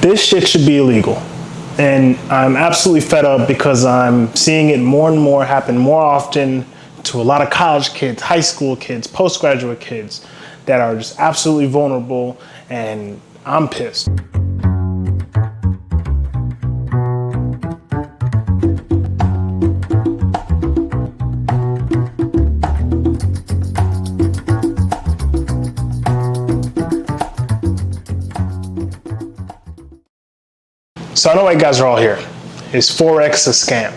This shit should be illegal. And I'm absolutely fed up because I'm seeing it more and more happen more often to a lot of college kids, high school kids, postgraduate kids that are just absolutely vulnerable, and I'm pissed. So I know why you guys are all here. Is Forex a scam?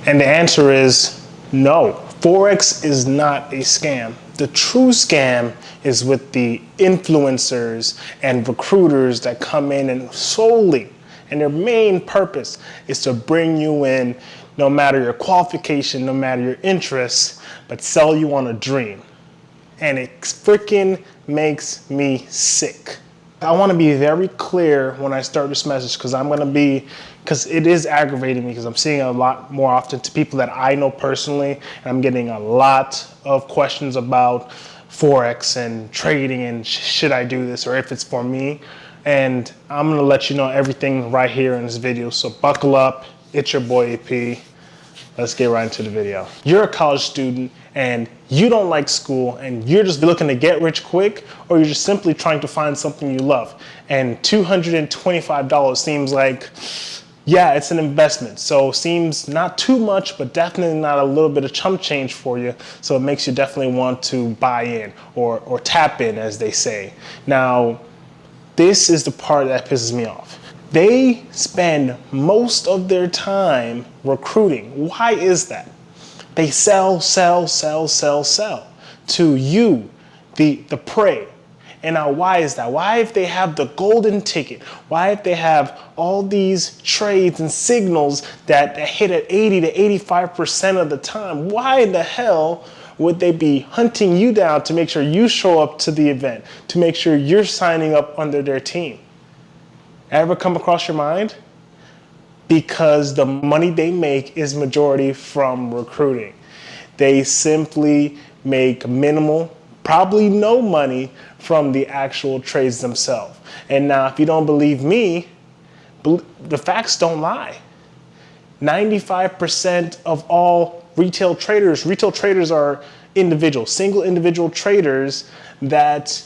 And the answer is no. Forex is not a scam. The true scam is with the influencers and recruiters that come in and solely, and their main purpose is to bring you in no matter your qualification, no matter your interests, but sell you on a dream. And it freaking makes me sick. I want to be very clear when I start this message because it is aggravating me because I'm seeing a lot more often to people that I know personally, and I'm getting a lot of questions about Forex and trading and should I do this or if it's for me. And I'm going to let you know everything right here in this video. So buckle up. It's your boy AP. Let's get right into the video. You're a college student and you don't like school and you're just looking to get rich quick, or you're just simply trying to find something you love. And $225 seems like, yeah, it's an investment. So seems not too much, but definitely not a little bit of chump change for you. So it makes you definitely want to buy in or tap in, as they say. Now, this is the part that pisses me off. They spend most of their time recruiting. Why is that? They sell to you, the prey. And now why is that? Why, if they have the golden ticket, why, if they have all these trades and signals that hit at 80 to 85% of the time, why in the hell would they be hunting you down to make sure you show up to the event, to make sure you're signing up under their team? Ever come across your mind? Because the money they make is majority from recruiting. They simply make minimal, probably no money from the actual trades themselves. And now, if you don't believe me, the facts don't lie. 95% of all retail traders are individuals, single individual traders that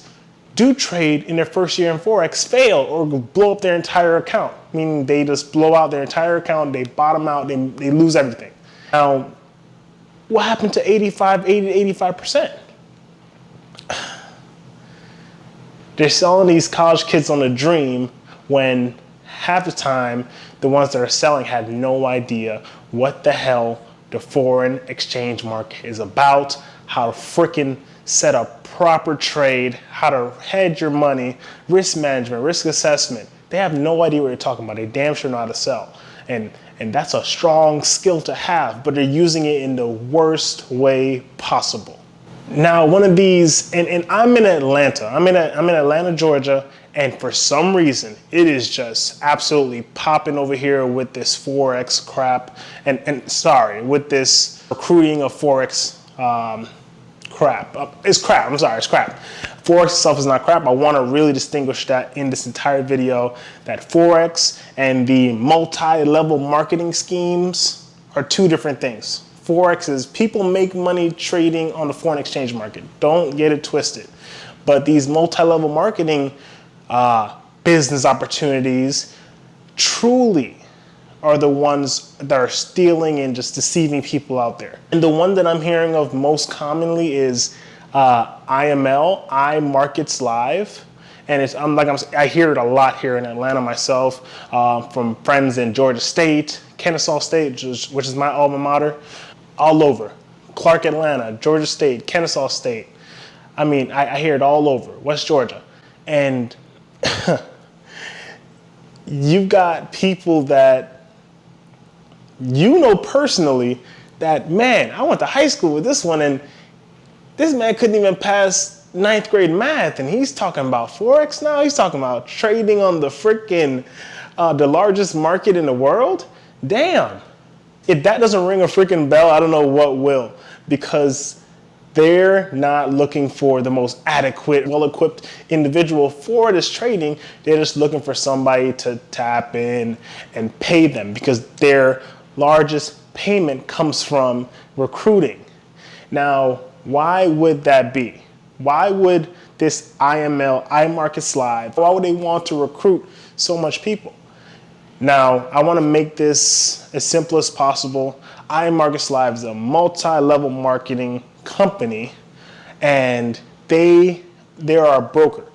do trade in their first year in Forex fail or blow up their entire account, meaning they just blow out their entire account, they bottom out, they lose everything. Now, what happened to 80 to 85%? They're selling these college kids on a dream when half the time the ones that are selling had no idea what the hell the foreign exchange market is about, how to freaking set up proper trade, how to hedge your money, risk management, risk assessment. They have no idea what you're talking about. They damn sure know how to sell. And that's a strong skill to have, but they're using it in the worst way possible. Now, one of these, and I'm in Atlanta. I'm in Atlanta, Georgia, and for some reason, it is just absolutely popping over here with this Forex crap, with this recruiting of Forex crap. It's crap. I'm sorry, it's crap. Forex itself is not crap. I want to really distinguish that in this entire video, that Forex and the multi-level marketing schemes are two different things. Forex is people make money trading on the foreign exchange market. Don't get it twisted. But these multi-level marketing business opportunities truly are the ones that are stealing and just deceiving people out there. And the one that I'm hearing of most commonly is IML, iMarkets Live. And I hear it a lot here in Atlanta myself, from friends in Georgia State, Kennesaw State, which is my alma mater, all over. Clark, Atlanta, Georgia State, Kennesaw State. I mean, I hear it all over, West Georgia. And you've got people that you know personally that, man, I went to high school with this one, and this man couldn't even pass 9th grade math, and he's talking about Forex now. He's talking about trading on the freaking, the largest market in the world. Damn. If that doesn't ring a freaking bell, I don't know what will, because They're not looking for the most adequate, well-equipped individual for this trading. They're just looking for somebody to tap in and pay them because their largest payment comes from recruiting. Now, why would that be? Why would this IML, iMarkets Live, why would they want to recruit so much people? Now, I want to make this as simple as possible. iMarkets Live is a multi-level marketing company, and they are a broker.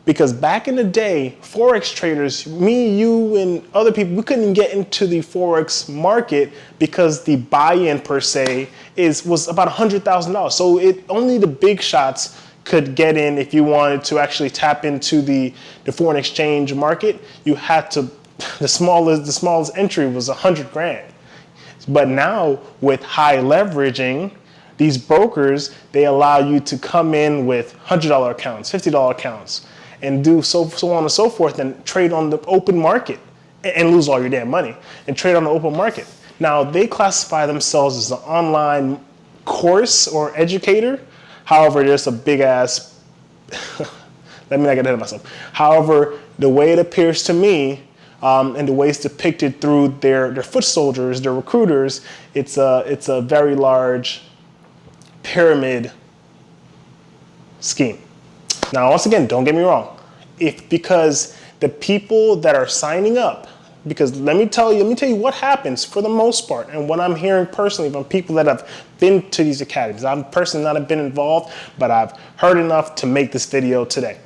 Because back in the day, Forex traders, me, you, and other people, we couldn't get into the Forex market because the buy-in per se was about $100,000. So only the big shots could get in. If you wanted to actually tap into the foreign exchange market, you had to, the smallest entry was 100 grand. But now with high leveraging, these brokers, they allow you to come in with $100 accounts, $50 accounts, and do so on and so forth, and trade on the open market and lose all your damn money and trade on the open market. Now, they classify themselves as an online course or educator. However, there's a big ass, let me not get ahead of myself. However, the way it appears to me, and the way it's depicted through their foot soldiers, their recruiters, it's a very large pyramid scheme. Now, once again, don't get me wrong. Because the people that are signing up, because let me tell you what happens for the most part, and what I'm hearing personally from people that have been to these academies. I'm personally not been involved, but I've heard enough to make this video today.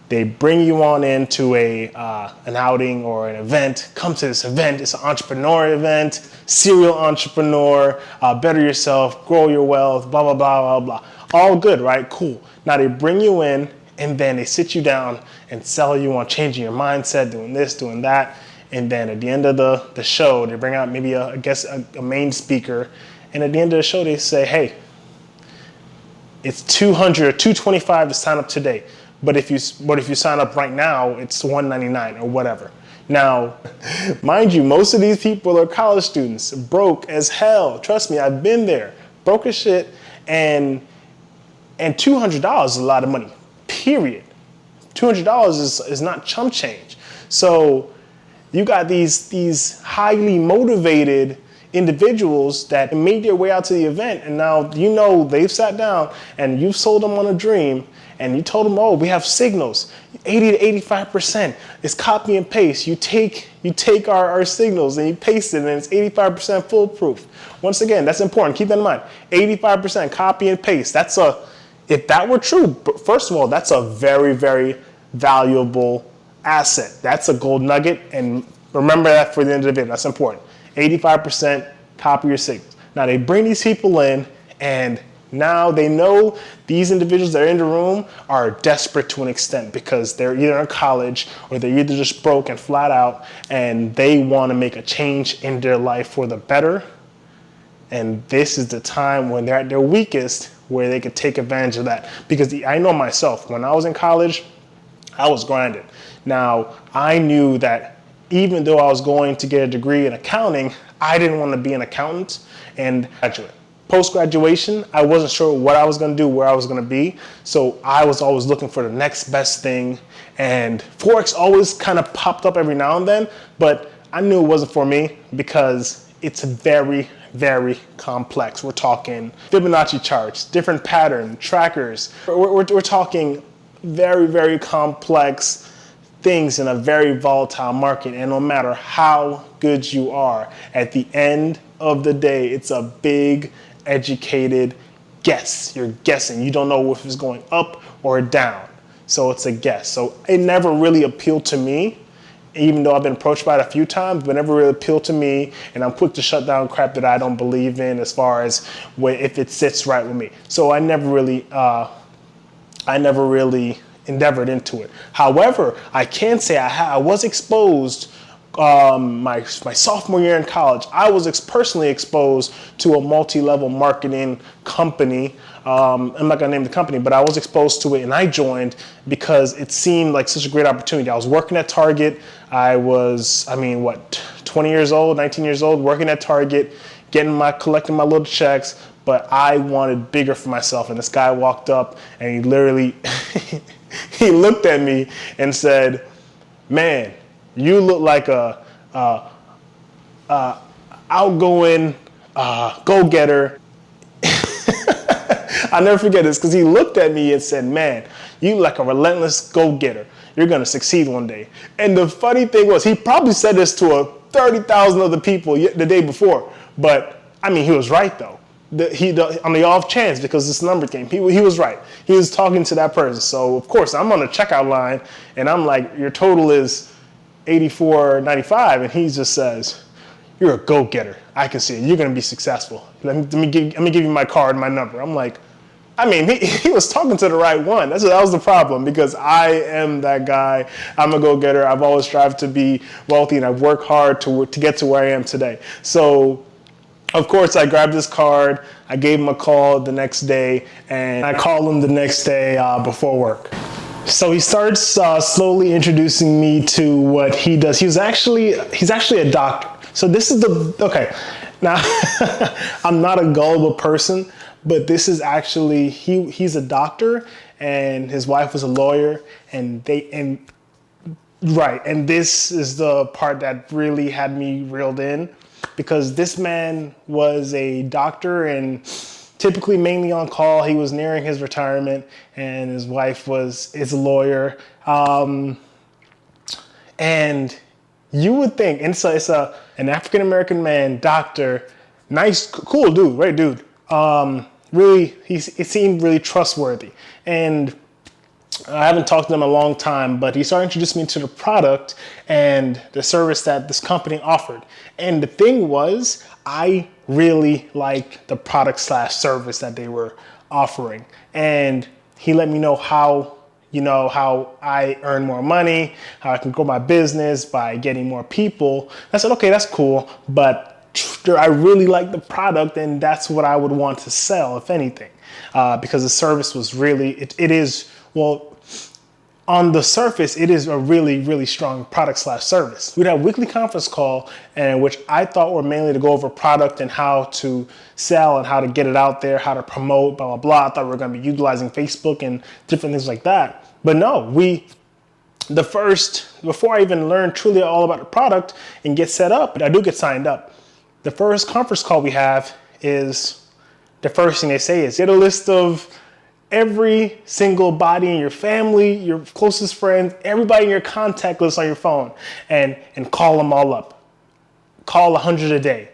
They bring you on into an outing or an event. Come to this event. It's an entrepreneur event, serial entrepreneur, better yourself, grow your wealth, blah, blah, blah, blah, blah. All good, right? Cool. Now they bring you in, and then they sit you down and sell you on changing your mindset, doing this, doing that. And then at the end of the show, they bring out maybe a main speaker. And at the end of the show, they say, hey, it's $200 or $225 to sign up today. But if you sign up right now, it's $199 or whatever. Now, mind you, most of these people are college students, broke as hell. Trust me, I've been there, broke as shit, and $200 is a lot of money. Period. $200 is not chump change. So you got these highly motivated individuals that made their way out to the event, and now they've sat down and you've sold them on a dream. And you told them, oh, we have signals, 80 to 85%. It's copy and paste. You take our signals and you paste it, and it's 85% foolproof. Once again, that's important. Keep that in mind. 85% copy and paste. If that were true, first of all, that's a very, very valuable asset. That's a gold nugget, and remember that for the end of the video. That's important. 85% copy your signals. Now they bring these people in, and now they know these individuals that are in the room are desperate to an extent because they're either in college or they're either just broke and flat out, and they want to make a change in their life for the better. And this is the time when they're at their weakest where they could take advantage of that. Because I know myself, when I was in college, I was grinding. Now, I knew that even though I was going to get a degree in accounting, I didn't want to be an accountant and graduate. Post-graduation, I wasn't sure what I was going to do, where I was going to be. So I was always looking for the next best thing. And Forex always kind of popped up every now and then, but I knew it wasn't for me because it's very, very complex. We're talking Fibonacci charts, different pattern, trackers. We're talking very, very complex things in a very volatile market. And no matter how good you are, at the end of the day, it's a big educated guess. You're guessing. You don't know if it's going up or down. So it's a guess. So it never really appealed to me, even though I've been approached by it a few times, but never really appealed to me. And I'm quick to shut down crap that I don't believe in as far as if it sits right with me. So I never really endeavored into it. However, I can say I was exposed my sophomore year in college. I was personally exposed to a multi-level marketing company. I'm not gonna name the company, but I was exposed to it, and I joined because it seemed like such a great opportunity. I was working at Target. I was, 20 years old, 19 years old, working at Target, collecting my little checks, but I wanted bigger for myself. And this guy walked up and he literally, he looked at me and said, man, you look like a outgoing go-getter. I'll never forget this because he looked at me and said, man, you look like a relentless go-getter. You're going to succeed one day. And the funny thing was, he probably said this to 30,000 other people the day before. But, I mean, he was right, though. On the off chance, because this number came, he was right. He was talking to that person. So, of course, I'm on the checkout line, and I'm like, your total is $84.95. And he just says, you're a go-getter. I can see it. You're going to be successful. Let me give you my card and my number. I'm like, I mean, he was talking to the right one. That was the problem, because I am that guy. I'm a go-getter. I've always strived to be wealthy, and I've worked hard to get to where I am today. So, of course, I grabbed his card. I gave him a call the next day, and I called him the next day before work. So he starts slowly introducing me to what he does. He's actually a doctor. So this is okay. Now, I'm not a gullible person, but this is actually, he's a doctor and his wife was a lawyer, and this is the part that really had me reeled in, because this man was a doctor and typically mainly on call. He was nearing his retirement, and his wife is a lawyer. And you would think, and it's an African-American man, doctor, nice, cool dude, right dude. Really, it seemed really trustworthy. And I haven't talked to him in a long time, but he started introducing me to the product and the service that this company offered. And the thing was, I really liked the product / service that they were offering. And he let me know how I earn more money, how I can grow my business by getting more people. I said, okay, that's cool, but I really like the product, and that's what I would want to sell, if anything, because the service was really, on the surface, it is a really, really strong product / service. We'd have a weekly conference call, and which I thought were mainly to go over product and how to sell and how to get it out there, how to promote, blah, blah, blah. I thought we were going to be utilizing Facebook and different things like that. But no, before I even learned truly all about the product and get set up, I do get signed up. The first conference call we have is, the first thing they say is, get a list of every single body in your family, your closest friends, everybody in your contact list on your phone, and call them all up. Call 100 a day.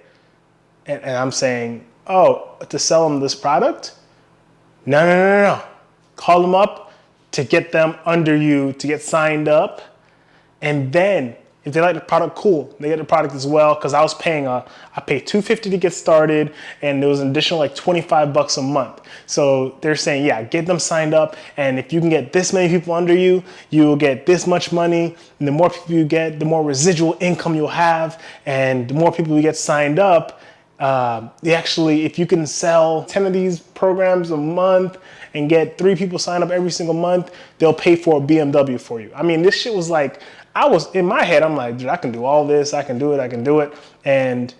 And I'm saying, oh, to sell them this product? No. Call them up to get them under you, to get signed up. And then if they like the product, cool. They get the product as well, because I paid $250 to get started, and there was an additional like $25 a month. So they're saying, yeah, get them signed up, and if you can get this many people under you, you will get this much money, and the more people you get, the more residual income you'll have, and the more people you get signed up, if you can sell 10 of these programs a month and get 3 people signed up every single month, they'll pay for a BMW for you. I mean, this shit was like, in my head, I'm like, dude, I can do all this. I can do it. And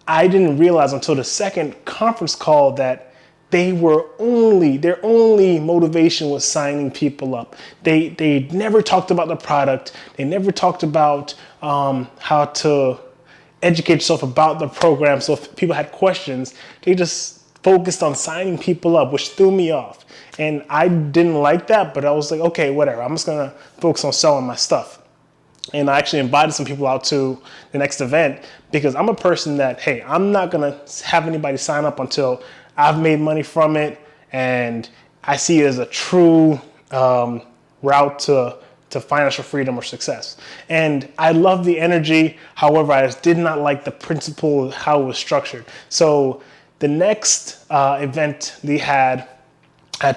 I didn't realize until the second conference call that their only motivation was signing people up. They never talked about the product. They never talked about how to educate yourself about the program. So if people had questions, they just focused on signing people up, which threw me off. And I didn't like that, but I was like, okay, whatever. I'm just going to focus on selling my stuff. And I actually invited some people out to the next event, because I'm a person that, hey, I'm not going to have anybody sign up until I've made money from it and I see it as a true route to financial freedom or success. And I love the energy. However, I just did not like the principle of how it was structured. So the next event they had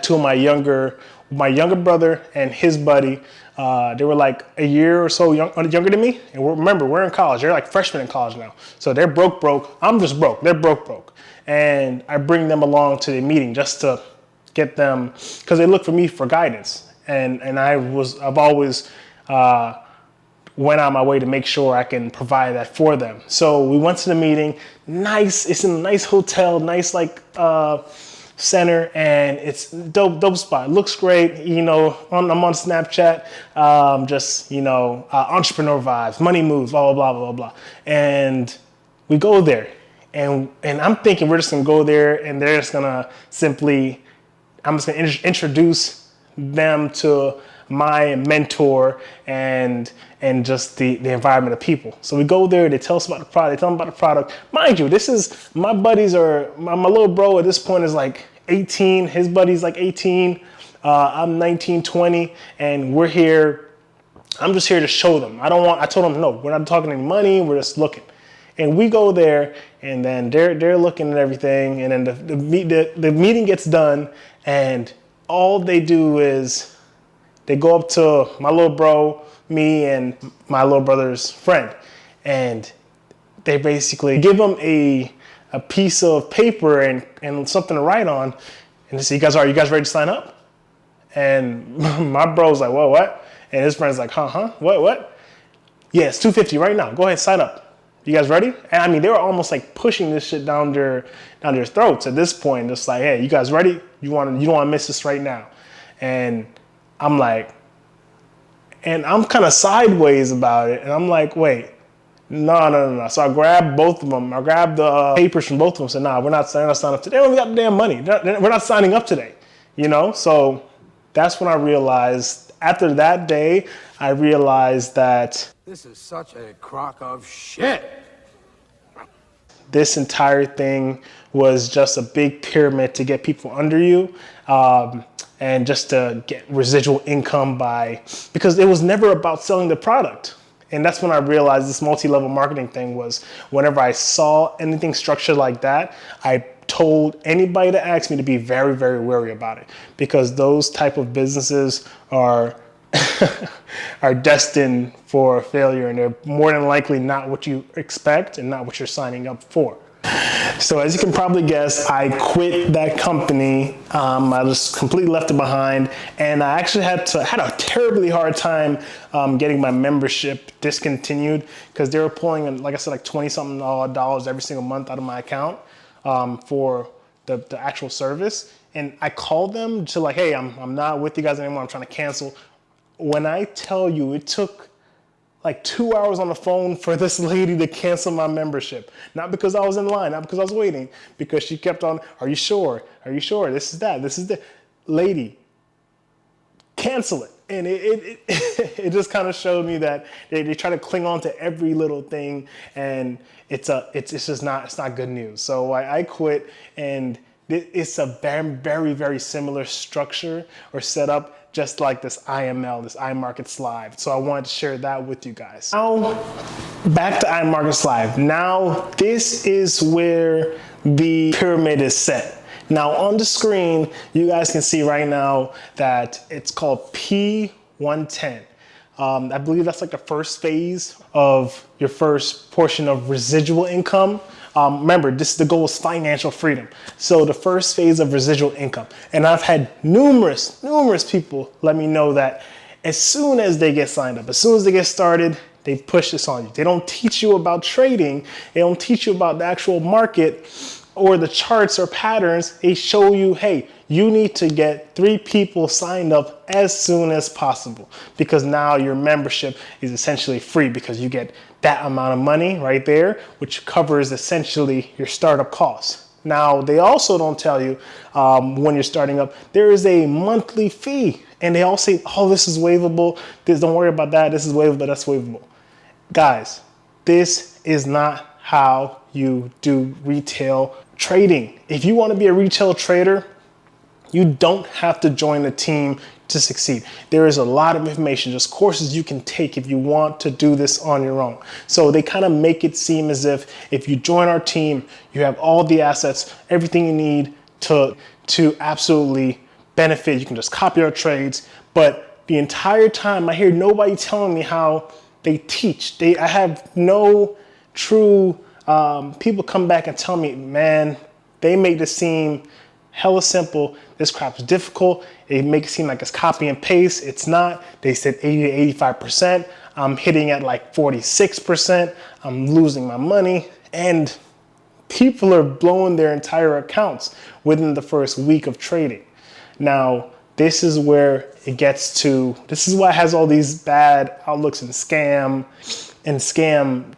two of my younger brother and his buddy. They were like a year or so younger than me. And remember, we're in college. They're like freshmen in college now. So they're broke. I'm just broke. They're broke. And I bring them along to the meeting just to get them, because they look for me for guidance. And I've always went on my way to make sure I can provide that for them. So we went to the meeting. Nice, it's in a nice hotel, nice like center, and it's dope spot. It looks great. You know, I'm on Snapchat, just, you know, entrepreneur vibes, money moves, blah, blah, blah, blah, blah. And we go there, and I'm thinking we're just gonna go there and they're just gonna simply, I'm just gonna introduce them to my mentor and just the environment of people. So we go there, they tell us about the product, they tell them about the product. Mind you, this is, my buddies are, my little bro at this point is like 18, his buddy's like 18, I'm 19, 20, and we're here, I'm just here to show them. I told them, no, we're not talking any money, we're just looking. And we go there, and then they're looking at everything, and then the meeting gets done, and all they do is they go up to my little bro, me, and my little brother's friend, and they basically give them a piece of paper and something to write on, and they say, are you guys ready to sign up? And my bro's like, whoa, what? And his friend's like, what? Yeah, it's $250 right now. Go ahead, sign up. You guys ready? And I mean, they were almost like pushing this shit down their throats at this point. It's like, hey, you guys ready? You don't want to miss this right now. And I'm like, and I'm kind of sideways about it. And I'm like, wait, no. So I grabbed both of them. I grabbed the papers from both of them and said, nah, we're not signing up today. We got the damn money. We're not signing up today, you know? So that's when I realized, after that day, I realized that this is such a crock of shit. This entire thing was just a big pyramid to get people under you, and just to get residual income because it was never about selling the product. And that's when I realized this multi-level marketing thing was, whenever I saw anything structured like that, I told anybody to ask me to be very, very wary about it, because those type of businesses are are destined for failure, and they're more than likely not what you expect and not what you're signing up for. So as you can probably guess, I quit that company. I just completely left it behind, and I actually had a terribly hard time getting my membership discontinued, because they were pulling, like I said, like 20-something dollars every single month out of my account for the actual service. And I called them to like, hey, I'm not with you guys anymore. I'm trying to cancel. When I tell you, it took like 2 hours on the phone for this lady to cancel my membership. Not because I was in line, not because I was waiting, because she kept on, are you sure? Are you sure? This is that. Lady, cancel it. And it just kind of showed me that they try to cling on to every little thing, and it's just not, it's not good news. So I quit, and it's a very, very, very similar structure or setup, just like this IML, this iMarkets Live. So I wanted to share that with you guys. Now, back to iMarkets Live. Now, this is where the pyramid is set. Now, on the screen, you guys can see right now that it's called P110. I believe that's like the first phase of your first portion of residual income. Remember, the goal is financial freedom. So the first phase of residual income. And I've had numerous people let me know that as soon as they get signed up, as soon as they get started, they push this on you. They don't teach you about trading. They don't teach you about the actual market or the charts or patterns. They show you, hey, you need to get 3 people signed up as soon as possible, because now your membership is essentially free, because you get that amount of money right there, which covers essentially your startup costs. Now, they also don't tell you when you're starting up, there is a monthly fee, and they all say, oh, this is waivable. Don't worry about that. This is waivable. That's waivable. Guys, this is not how you do retail trading. If you want to be a retail trader, you don't have to join a team to succeed. There is a lot of information, just courses you can take if you want to do this on your own. So they kind of make it seem as if you join our team, you have all the assets, everything you need to absolutely benefit. You can just copy our trades. But the entire time, I hear nobody telling me how they teach. I have no true people come back and tell me, man, they make this seem hella simple. This crap is difficult. They make it seem like it's copy and paste. It's not. They said 80 to 85%. I'm hitting at like 46%. I'm losing my money. And people are blowing their entire accounts within the first week of trading. Now, this is where it gets to, this is why it has all these bad outlooks and scam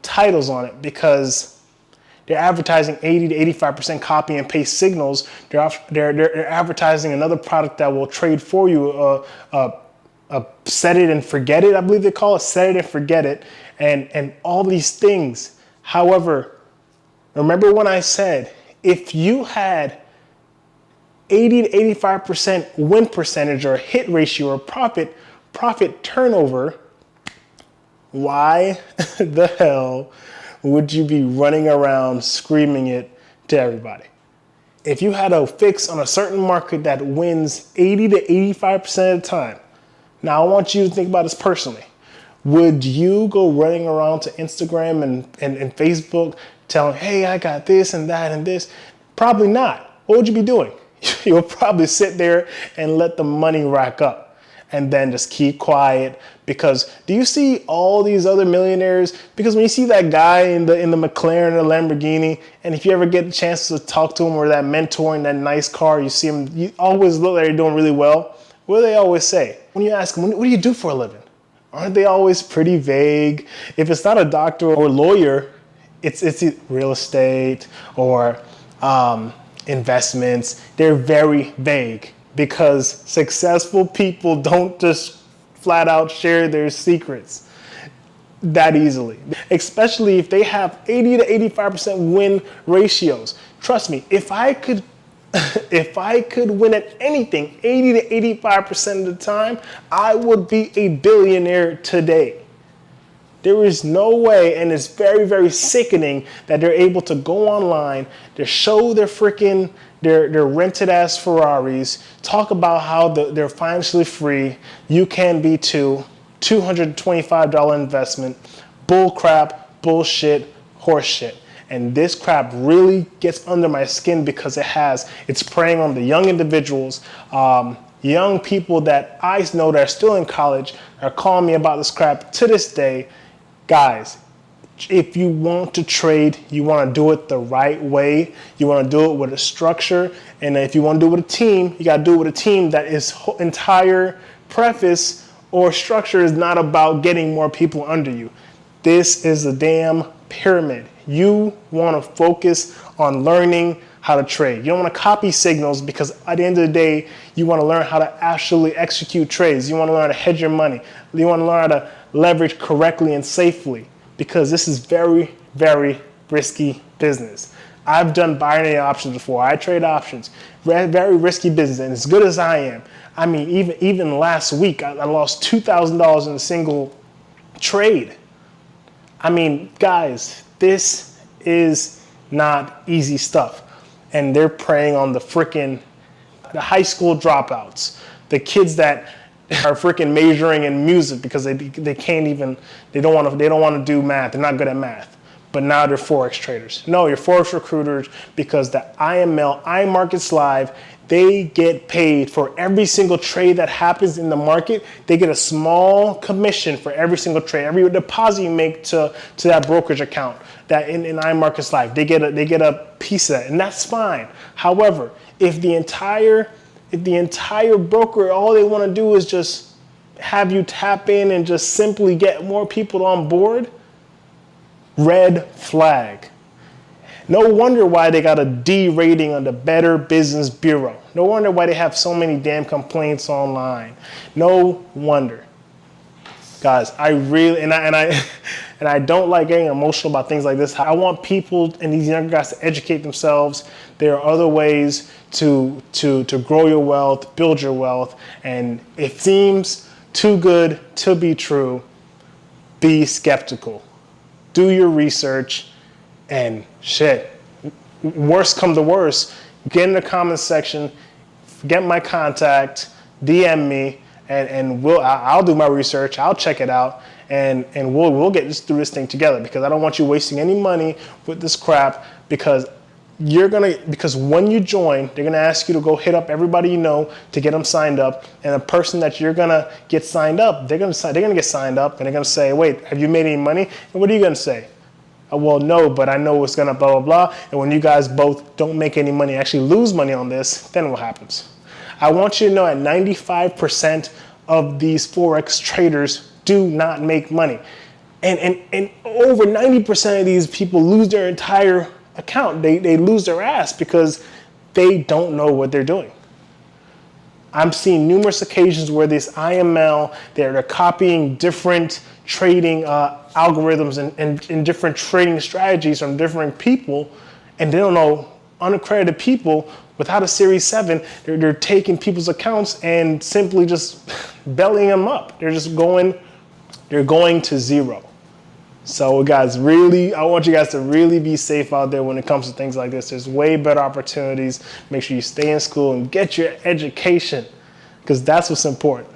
titles on it, because they're advertising 80 to 85% copy and paste signals. They're advertising another product that will trade for you, set it and forget it, I believe they call it, set it and forget it, and all these things. However, remember when I said, if you had 80 to 85% win percentage or hit ratio or profit turnover, why the hell would you be running around screaming it to everybody? If you had a fix on a certain market that wins 80 to 85% of the time, now I want you to think about this personally. Would you go running around to Instagram and Facebook telling, hey, I got this and that and this? Probably not. What would you be doing? You'll probably sit there and let the money rack up and then just keep quiet. Because do you see all these other millionaires? Because when you see that guy in the McLaren or Lamborghini, and if you ever get a chance to talk to him, or that mentor in that nice car, you see him, you always look like they're doing really well. What do they always say? When you ask them, what do you do for a living? Aren't they always pretty vague? If it's not a doctor or lawyer, it's real estate or investments. They're very vague, because successful people don't just flat out share their secrets that easily, especially if they have 80 to 85% win ratios. Trust me, if I could win at anything 80 to 85% of the time, I would be a billionaire today. There is no way, and it's very, very sickening that they're able to go online, to show their rented ass Ferraris, talk about how they're financially free. You can be too. $225 investment. Bull crap, bullshit, horse shit. And this crap really gets under my skin, because it's preying on the young individuals, young people that I know that are still in college are calling me about this crap to this day. Guys, if you want to trade, you want to do it the right way. You want to do it with a structure. And if you want to do it with a team, you got to do it with a team that is entire preface or structure is not about getting more people under you. This is a damn pyramid. You want to focus on learning how to trade. You don't want to copy signals, because at the end of the day, you want to learn how to actually execute trades. You want to learn how to hedge your money. You want to learn how to leverage correctly and safely, because this is very, very risky business. I've done binary options before. I trade options. Very risky business, and as good as I am, I mean, even last week, I lost $2,000 in a single trade. I mean, guys, this is not easy stuff. And they're preying on the high school dropouts, the kids that are freaking majoring in music because they don't want to do math. They're not good at math. But now they're Forex traders. No, you're Forex recruiters, because the IML, iMarkets Live, they get paid for every single trade that happens in the market. They get a small commission for every single trade, every deposit you make to that brokerage account. That in iMarkets Live, they get a piece of that, and that's fine. However, if the entire broker, all they want to do is just have you tap in and just simply get more people on board, red flag. No wonder why they got a D rating on the Better Business Bureau. No wonder why they have so many damn complaints online. No wonder. Guys, I really, and I don't like getting emotional about things like this. I want people and these younger guys to educate themselves. There are other ways to grow your wealth, build your wealth, and if it seems too good to be true, be skeptical. Do your research, and shit, worst come to worst, get in the comments section, get my contact, DM me, and I'll do my research, I'll check it out, and we'll get through this thing together, because I don't want you wasting any money with this crap, because because when you join, they're gonna ask you to go hit up everybody you know to get them signed up. And the person that you're gonna get signed up, they're gonna get signed up, and they're gonna say, wait, have you made any money? And what are you gonna say? Well, no, but I know it's gonna blah, blah, blah. And when you guys both don't make any money, actually lose money on this, then what happens? I want you to know that 95% of these Forex traders do not make money. And over 90% of these people lose their entire account. They lose their ass because they don't know what they're doing. I'm seeing numerous occasions where this IML, they're copying different trading algorithms and different trading strategies from different people, and they don't know, unaccredited people without a Series 7, they're taking people's accounts and simply just bellying them up. They're going to zero. So guys, I want you guys to really be safe out there when it comes to things like this. There's way better opportunities. Make sure you stay in school and get your education, because that's what's important.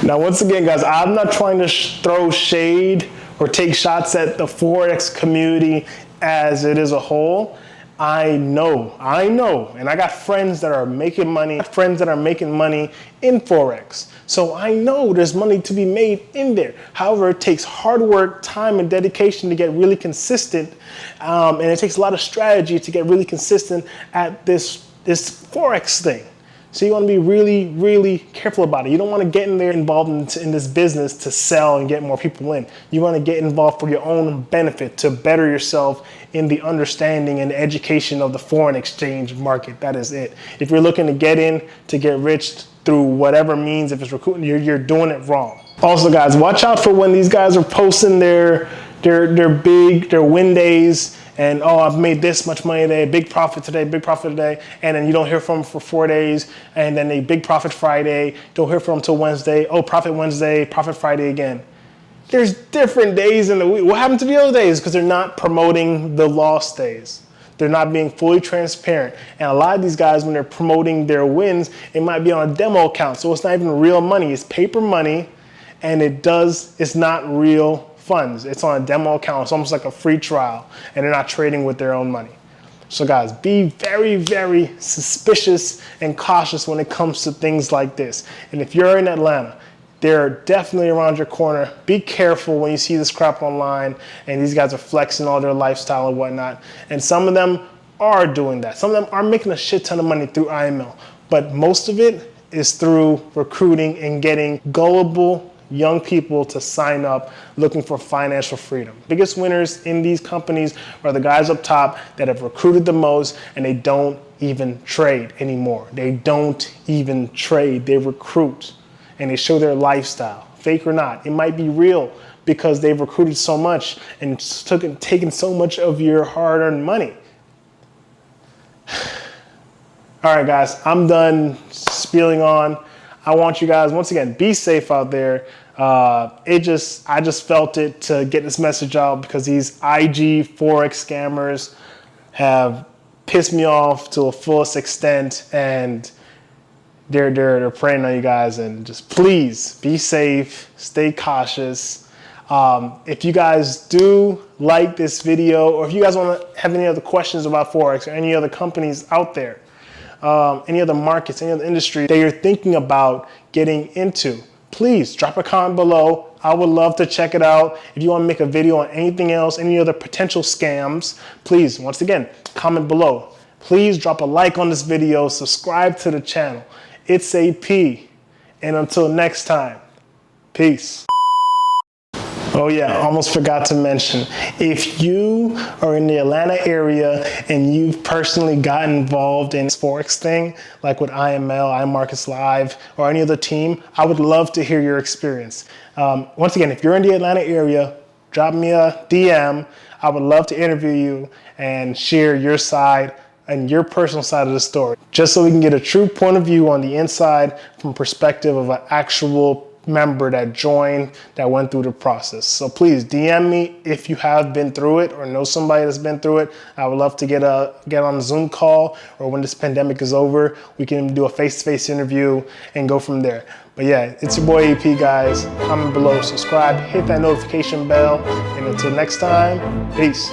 Now, once again, guys, I'm not trying to throw shade or take shots at the Forex community as it is a whole. I know, and I got friends that are making money, in Forex. So I know there's money to be made in there. However, it takes hard work, time, and dedication to get really consistent. And it takes a lot of strategy to get really consistent at this Forex thing. So you want to be really, really careful about it. You don't want to get involved in this business to sell and get more people in. You want to get involved for your own benefit, to better yourself in the understanding and education of the foreign exchange market. That is it. If you're looking to get in, to get rich through whatever means, if it's recruiting, you're doing it wrong. Also, guys, watch out for when these guys are posting their win days. And, oh, I've made this much money today, big profit today, and then you don't hear from them for 4 days, and then a big profit Friday, don't hear from them until Wednesday, oh, profit Wednesday, profit Friday again. There's different days in the week. What happened to the other days? Because they're not promoting the lost days. They're not being fully transparent. And a lot of these guys, when they're promoting their wins, it might be on a demo account, so it's not even real money. It's paper money, and it's not real funds. It's on a demo account. It's almost like a free trial, and they're not trading with their own money. So guys, be very, very suspicious and cautious when it comes to things like this. And if you're in Atlanta, they're definitely around your corner. Be careful when you see this crap online and these guys are flexing all their lifestyle and whatnot. And some of them are doing that. Some of them are making a shit ton of money through IML, but most of it is through recruiting and getting gullible young people to sign up looking for financial freedom. Biggest winners in these companies are the guys up top that have recruited the most, and they don't even trade anymore. They don't even trade, they recruit, and they show their lifestyle. Fake or not, it might be real because they've recruited so much and taken so much of your hard-earned money. All right, guys, I'm done spieling on. I want you guys, once again, be safe out there. I just felt it to get this message out because these IG Forex scammers have pissed me off to a fullest extent, and they're preying on you guys. And just please be safe, stay cautious. If you guys do like this video, or if you guys want to have any other questions about Forex or any other companies out there, any other markets, any other industry that you're thinking about getting into, please drop a comment below. I would love to check it out. If you want to make a video on anything else, any other potential scams, please, once again, comment below. Please drop a like on this video, subscribe to the channel. It's AP, and until next time, peace. Oh yeah, almost forgot to mention, if you are in the Atlanta area and you've personally gotten involved in this Forex thing, like with IML, iMarkets Live, or any other team, I would love to hear your experience. Once again, if you're in the Atlanta area, drop me a DM. I would love to interview you and share your side and your personal side of the story, just so we can get a true point of view on the inside from perspective of an actual member that joined, that went through the process. So please DM me if you have been through it or know somebody that's been through it. I would love to get on a Zoom call, or when this pandemic is over, we can do a face-to-face interview and go from there. But yeah, it's your boy AP, guys. Comment below, subscribe, hit that notification bell, and until next time, peace.